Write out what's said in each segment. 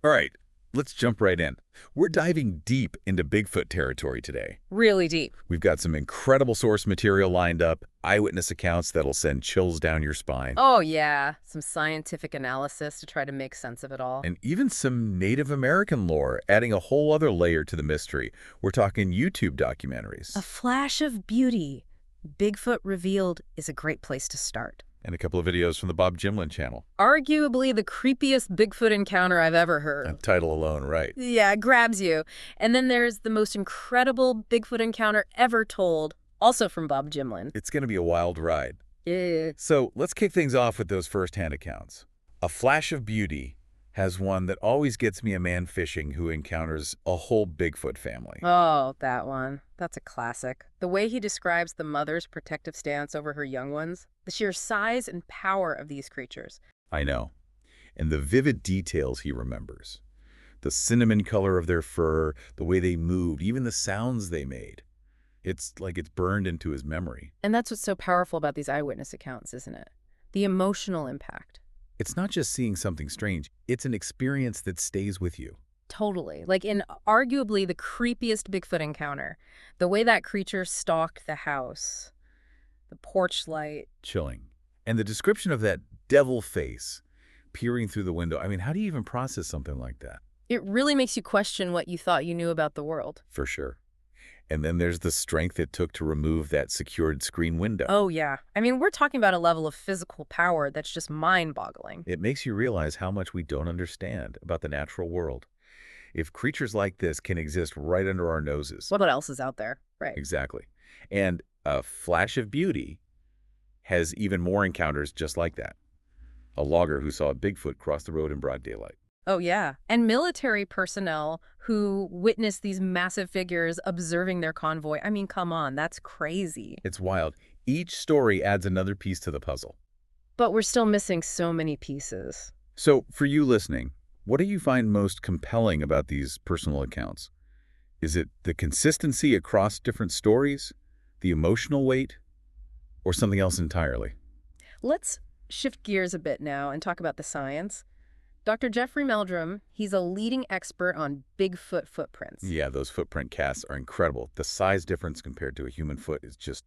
All right, let's jump right in. We're diving deep into Bigfoot territory today. Really deep. We've got some incredible source material lined up, eyewitness accounts that'll send chills down your spine, Oh, yeah. Some scientific analysis to try to make sense of it all. and even some Native American lore, adding a whole other layer to the mystery. We're talking YouTube documentaries A flash of beauty. Bigfoot Revealed is a great place to start. and a couple of videos from the Gimlin Channel. Arguably the creepiest Bigfoot encounter I've ever heard. That title alone, right? Yeah, it grabs you. And then there's the most incredible Bigfoot encounter ever told, also from Gimlin. It's going to be a wild ride. Yeah. So let's kick things off with those first-hand accounts. A Flash of Beauty has one that always gets me, a man fishing who encounters a whole Bigfoot family. Oh, that one. That's a classic. The way he describes the mother's protective stance over her young ones, the sheer size and power of these creatures. I know. And the vivid details he remembers. The cinnamon color of their fur, the way they moved, even the sounds they made. It's like it's burned into his memory. And that's what's so powerful about these eyewitness accounts, isn't it? The emotional impact. It's not just seeing something strange. It's an experience that stays with you. Totally. Like in arguably the creepiest Bigfoot encounter, the way that creature stalked the house, the porch light. Chilling. And the description of that devil face peering through the window. I mean, how do you even process something like that? It really makes you question what you thought you knew about the world. For sure. And then there's the strength it took to remove that secured screen window. Oh, yeah. I mean, we're talking about a level of physical power that's just mind-boggling. It makes you realize how much we don't understand about the natural world. If creatures like this can exist right under our noses. What else is out there? Right. Exactly. And A Flash of Beauty has even more encounters just like that. A logger who saw a Bigfoot cross the road in broad daylight. Oh, yeah. And military personnel who witnessed these massive figures observing their convoy. I mean, come on, that's crazy. It's wild. Each story adds another piece to the puzzle. But we're still missing so many pieces. So, for you listening, what do you find most compelling about these personal accounts? Is it the consistency across different stories, the emotional weight, or something else entirely? Let's shift gears a bit now and talk about the science. Dr. Jeffrey Meldrum, he's a leading expert on Bigfoot footprints. Yeah, those footprint casts are incredible. The size difference compared to a human foot is just,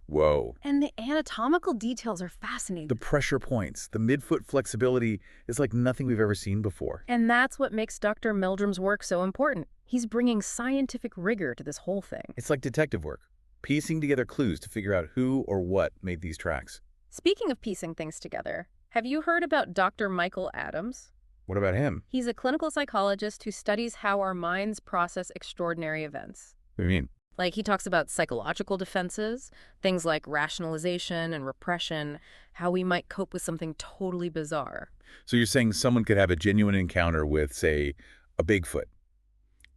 whoa. And the anatomical details are fascinating. The pressure points, the midfoot flexibility is like nothing we've ever seen before. And that's what makes Dr. Meldrum's work so important. He's bringing scientific rigor to this whole thing. It's like detective work, piecing together clues to figure out who or what made these tracks. Speaking of piecing things together, have you heard about Dr. Michael Adams? What about him? He's a clinical psychologist who studies how our minds process extraordinary events. What do you mean? Like, he talks about psychological defenses, things like rationalization and repression, how we might cope with something totally bizarre. So you're saying someone could have a genuine encounter with, say, a Bigfoot,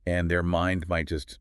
and their mind might just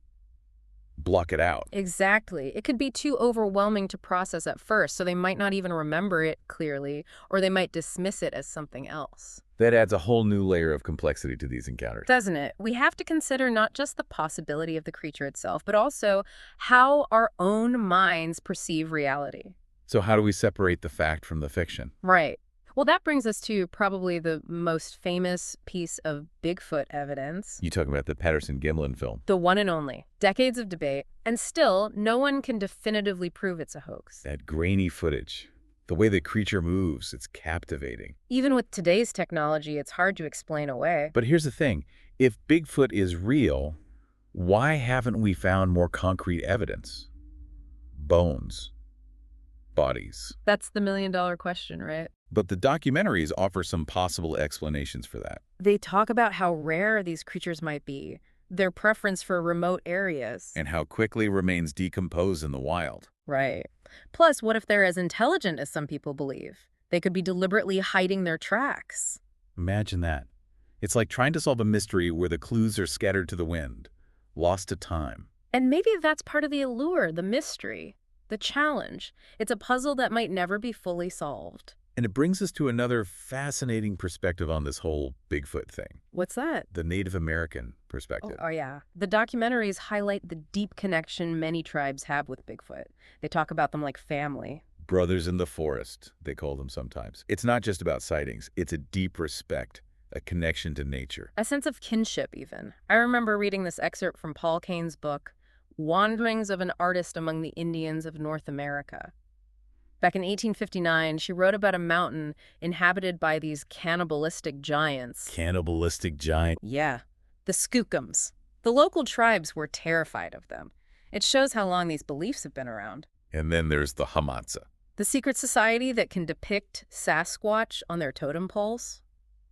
block it out. Exactly. It could be too overwhelming to process at first, so they might not even remember it clearly, or they might dismiss it as something else. That adds a whole new layer of complexity to these encounters. Doesn't it? We have to consider not just the possibility of the creature itself, but also how our own minds perceive reality. So how do we separate the fact from the fiction? Right. Well, that brings us to probably the most famous piece of Bigfoot evidence. You talking about the Patterson-Gimlin film. The one and only. Decades of debate, and still, no one can definitively prove it's a hoax. That grainy footage, the way the creature moves, it's captivating. Even with today's technology, it's hard to explain away. But here's the thing. If Bigfoot is real, why haven't we found more concrete evidence? Bones. Bodies. That's the million-dollar question, right? But the documentaries offer some possible explanations for that. They talk about how rare these creatures might be, their preference for remote areas. And how quickly remains decompose in the wild. Right. Plus, what if they're as intelligent as some people believe? They could be deliberately hiding their tracks. Imagine that. It's like trying to solve a mystery where the clues are scattered to the wind, lost to time. And maybe that's part of the allure, the mystery, the challenge. It's a puzzle that might never be fully solved. And it brings us to another fascinating perspective on this whole Bigfoot thing. What's that? The Native American perspective. Oh, yeah. The documentaries highlight the deep connection many tribes have with Bigfoot. They talk about them like family. Brothers in the forest, they call them sometimes. It's not just about sightings. It's a deep respect A connection to nature. A sense of kinship, even. I remember reading this excerpt from Paul Kane's book, Wanderings of an Artist Among the Indians of North America. Back in 1859, she wrote about a mountain inhabited by these cannibalistic giants. Cannibalistic giant. Yeah, the Skookums. The local tribes were terrified of them. It shows how long these beliefs have been around. And then there's the Hamatsa. The secret society that can depict Sasquatch on their totem poles.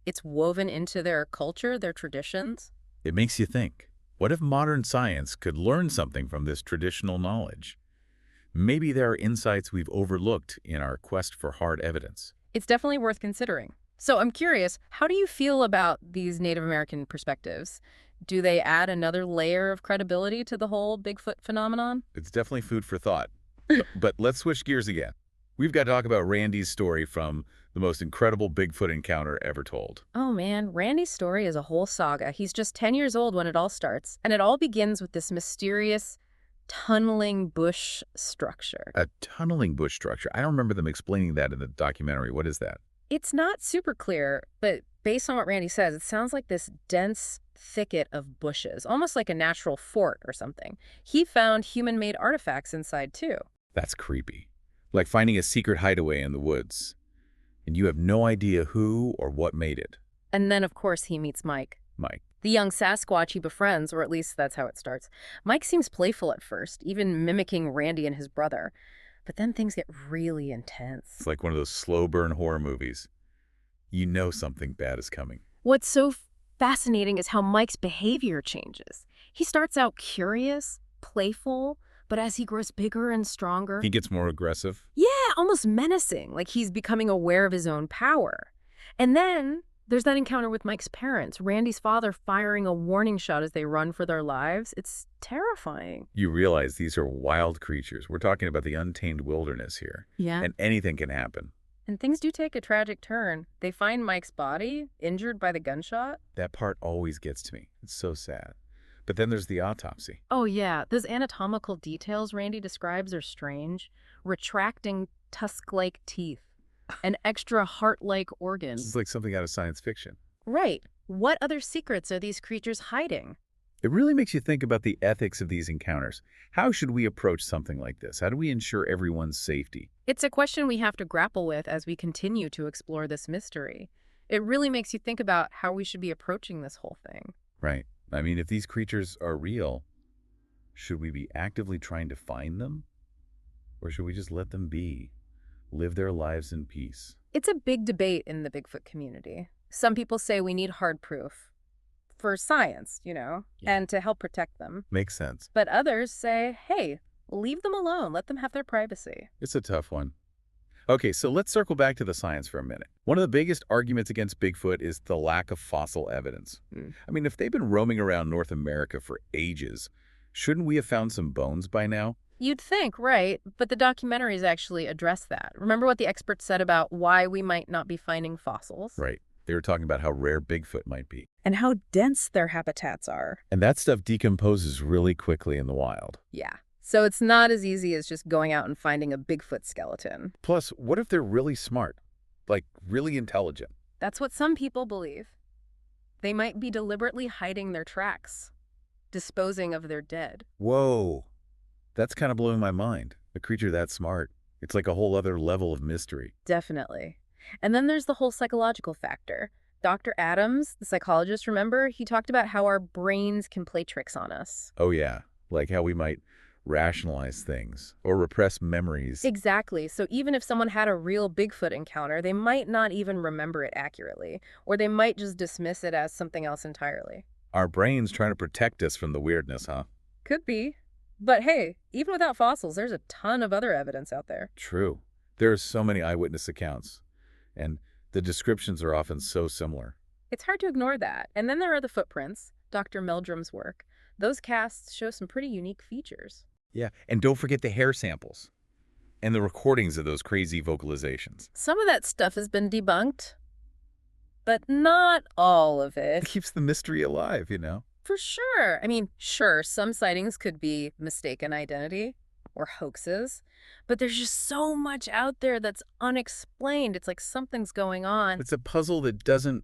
It's woven into their culture, their traditions. It makes you think, what if modern science could learn something from this traditional knowledge? Maybe there are insights we've overlooked in our quest for hard evidence. It's definitely worth considering. So I'm curious, how do you feel about these Native American perspectives? Do they add another layer of credibility to the whole Bigfoot phenomenon? It's definitely food for thought. But let's switch gears again. We've got to talk about Randy's story from the most incredible Bigfoot encounter ever told. Oh man, Randy's story is a whole saga. He's just 10 years old when it all starts, and it all begins with this mysterious tunneling bush structure. A tunneling bush structure. I don't remember them explaining that in the documentary. What is that? It's not super clear, but based on what Randy says, it sounds like this dense thicket of bushes, almost like a natural fort or something. He found human-made artifacts inside too. That's creepy. Like finding a secret hideaway in the woods, and you have no idea who or what made it. And then, of course, he meets Mike. Mike. The young Sasquatch he befriends, or at least that's how it starts. Mike seems playful at first, even mimicking Randy and his brother. But then things get really intense. It's like one of those slow burn horror movies. You know something bad is coming. What's so fascinating is how Mike's behavior changes. He starts out curious, playful, but as he grows bigger and stronger... He gets more aggressive. Yeah, almost menacing, like he's becoming aware of his own power. And then there's that encounter with Mike's parents, Randy's father firing a warning shot as they run for their lives. It's terrifying. You realize these are wild creatures. We're talking about the untamed wilderness here. Yeah. And anything can happen. And things do take a tragic turn. They find Mike's body, injured by the gunshot. That part always gets to me. It's so sad. But then there's the autopsy. Oh yeah, those anatomical details Randy describes are strange. Retracting tusk-like teeth. An extra heart-like organ. This is like something out of science fiction. Right. What other secrets are these creatures hiding? It really makes you think about the ethics of these encounters. How should we approach something like this? How do we ensure everyone's safety? It's a question we have to grapple with as we continue to explore this mystery. It really makes you think about how we should be approaching this whole thing. Right. I mean, if these creatures are real, should we be actively trying to find them? Or should we just let them be? Live their lives in peace? It's a big debate in the Bigfoot community. Some people say we need hard proof. For science, and to help protect them. Makes sense. But others say, hey, leave them alone. Let them have their privacy. It's a tough one. Okay, so let's circle back to the science for a minute. One of the biggest arguments against Bigfoot is the lack of fossil evidence. I mean, if they've been roaming around North America for ages, shouldn't we have found some bones by now? You'd think, right? But the documentaries actually address that. Remember what the experts said about why we might not be finding fossils? Right. They were talking about how rare Bigfoot might be. And how dense their habitats are. And that stuff decomposes really quickly in the wild. Yeah. So it's not as easy as just going out and finding a Bigfoot skeleton. Plus, what if they're really smart? Like, really intelligent? That's what some people believe. They might be deliberately hiding their tracks, disposing of their dead. Whoa. That's kind of blowing my mind. A creature that smart. It's like a whole other level of mystery. Definitely. And then there's the whole psychological factor. Dr. Adams, the psychologist, remember? He talked about how our brains can play tricks on us. Oh, yeah. Like how we might rationalize things or repress memories. Exactly. So even if someone had a real Bigfoot encounter, they might not even remember it accurately, or they might just dismiss it as something else entirely. Our brains trying to protect us from the weirdness, huh? Could be. But hey, even without fossils, there's a ton of other evidence out there. True. There are so many eyewitness accounts, and the descriptions are often so similar. It's hard to ignore that. And then there are the footprints, Dr. Meldrum's work. Those casts show some pretty unique features. Yeah, and don't forget the hair samples and the recordings of those crazy vocalizations. Some of that stuff has been debunked, but not all of It it. keeps the mystery alive, For sure. I mean, sure, some sightings could be mistaken identity or hoaxes, but there's just so much out there that's unexplained. It's like something's going on. It's a puzzle that doesn't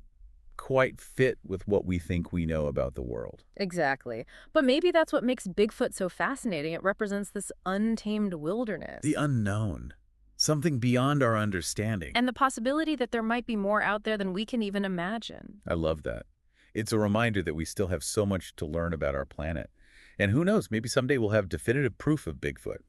quite fit with what we think we know about the world. Exactly. But maybe that's what makes Bigfoot so fascinating. It represents this untamed wilderness. The unknown. Something beyond our understanding. And the possibility that there might be more out there than we can even imagine. I love that. It's a reminder that we still have so much to learn about our planet. And who knows, maybe someday we'll have definitive proof of Bigfoot.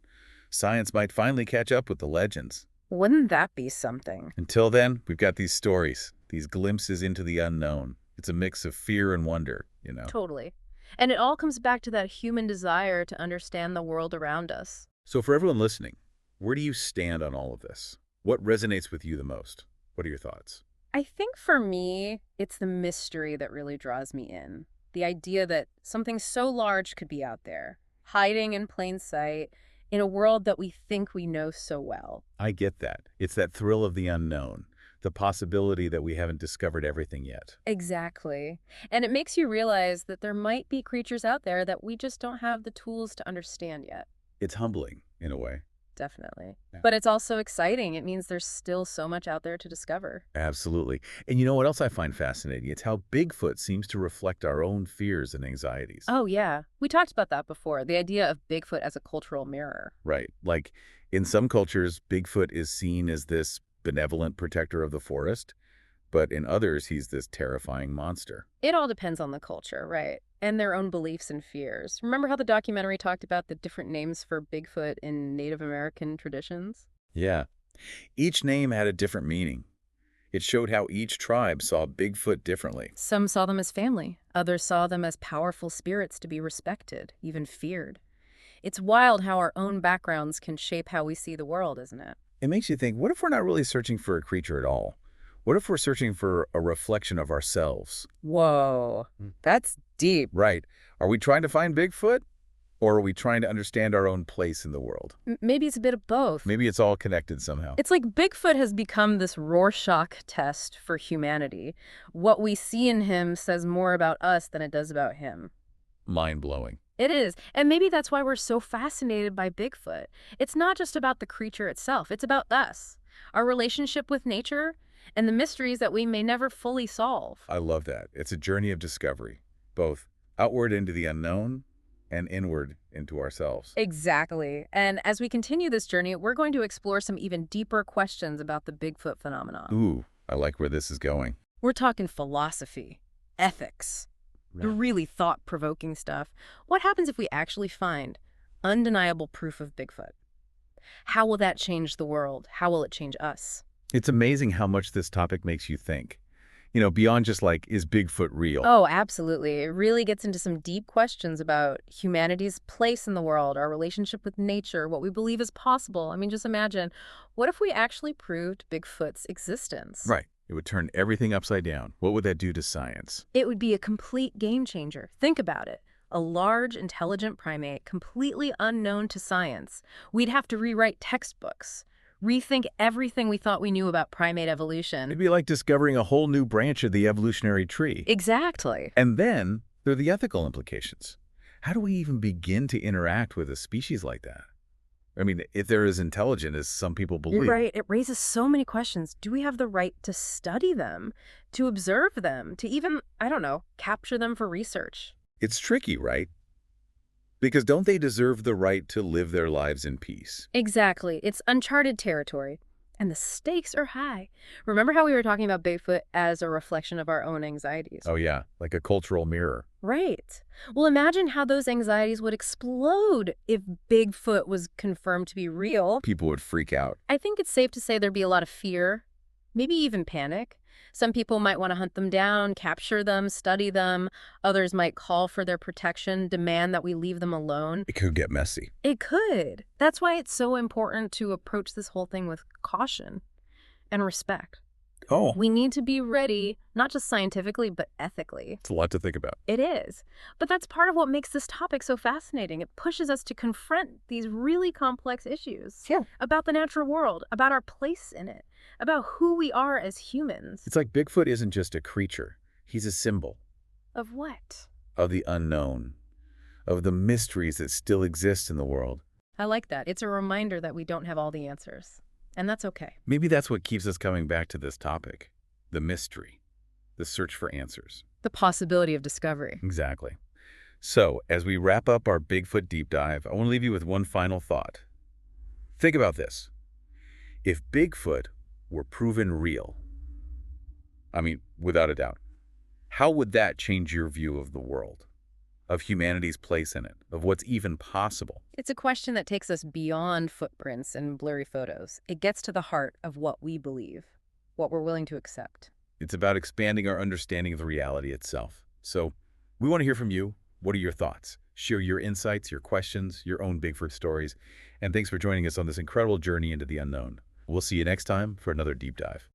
Science might finally catch up with the legends. Wouldn't that be something? Until then, we've got these stories, these glimpses into the unknown. It's a mix of fear and wonder, you know. Totally. And it all comes back to that human desire to understand the world around us. So for everyone listening, where do you stand on all of this? What resonates with you the most? What are your thoughts? I think for me, it's the mystery that really draws me in. The idea that something so large could be out there, hiding in plain sight, in a world that we think we know so well. I get that. It's that thrill of the unknown, the possibility that we haven't discovered everything yet. Exactly. And it makes you realize that there might be creatures out there that we just don't have the tools to understand yet. It's humbling, in a way. Definitely. Yeah. But it's also exciting. It means there's still so much out there to discover. Absolutely. And you know what else I find fascinating? It's how Bigfoot seems to reflect our own fears and anxieties. Oh, yeah. We talked about that before, the idea of Bigfoot as a cultural mirror. Right. Like, in some cultures, Bigfoot is seen as this benevolent protector of the forest, but in others, he's this terrifying monster. It all depends on the culture, right? And their own beliefs and fears. Remember how the documentary talked about the different names for Bigfoot in Native American traditions? Yeah. Each name had a different meaning. It showed how each tribe saw Bigfoot differently. Some saw them as family. Others saw them as powerful spirits to be respected, even feared. It's wild how our own backgrounds can shape how we see the world, isn't it? It makes you think, what if we're not really searching for a creature at all? What if we're searching for a reflection of ourselves? Whoa, that's deep. Right. Are we trying to find Bigfoot? Or are we trying to understand our own place in the world? Maybe it's a bit of both. Maybe it's all connected somehow. It's like Bigfoot has become this Rorschach test for humanity. What we see in him says more about us than it does about him. Mind-blowing. It is. And maybe that's why we're so fascinated by Bigfoot. It's not just about the creature itself. It's about us, our relationship with nature, and the mysteries that we may never fully solve. I love that. It's a journey of discovery, both outward into the unknown and inward into ourselves. Exactly. And as we continue this journey, we're going to explore some even deeper questions about the Bigfoot phenomenon. Ooh, I like where this is going. We're talking philosophy, ethics, the really thought-provoking stuff. What happens if we actually find undeniable proof of Bigfoot? How will that change the world? How will it change us? It's amazing how much this topic makes you think. You know, beyond just like, is Bigfoot real? Oh, absolutely. It really gets into some deep questions about humanity's place in the world, our relationship with nature, what we believe is possible. I mean, just imagine, what if we actually proved Bigfoot's existence? Right. It would turn everything upside down. What would that do to science? It would be a complete game changer. Think about it. A large, intelligent primate, completely unknown to science. We'd have to rewrite textbooks, rethink everything we thought we knew about primate evolution. It'd be like discovering a whole new branch of the evolutionary tree. Exactly. And then there are the ethical implications. How do we even begin to interact with a species like that? I mean, if they're as intelligent as some people believe. Right. It raises so many questions. Do we have the right to study them, to observe them, to even, I don't know, capture them for research? It's tricky, right? Because don't they deserve the right to live their lives in peace? Exactly. It's uncharted territory. And the stakes are high. Remember how we were talking about Bigfoot as a reflection of our own anxieties? Oh, yeah, like a cultural mirror. Right. Well, imagine how those anxieties would explode if Bigfoot was confirmed to be real. People would freak out. I think it's safe to say there'd be a lot of fear, maybe even panic. Some people might want to hunt them down, capture them, study them. Others might call for their protection, demand that we leave them alone. It could get messy. It could. That's why it's so important to approach this whole thing with caution and respect. Oh. We need to be ready, not just scientifically, but ethically. It's a lot to think about. It is. But that's part of what makes this topic so fascinating. It pushes us to confront these really complex issues about the natural world, about our place in it, about who we are as humans. It's like Bigfoot isn't just a creature. He's a symbol. Of what? Of the unknown. Of the mysteries that still exist in the world. I like that. It's a reminder that we don't have all the answers. And that's okay. Maybe that's what keeps us coming back to this topic. The mystery. the search for answers. The possibility of discovery. Exactly. So, as we wrap up our Bigfoot deep dive, I want to leave you with one final thought. Think about this. If Bigfoot were proven real, I mean, without a doubt, how would that change your view of the world, of humanity's place in it, of what's even possible? It's a question that takes us beyond footprints and blurry photos. It gets to the heart of what we believe, what we're willing to accept. It's about expanding our understanding of the reality itself. So, we want to hear from you. What are your thoughts? Share your insights, your questions, your own Bigfoot stories. And thanks for joining us on this incredible journey into the unknown. We'll see you next time for another deep dive.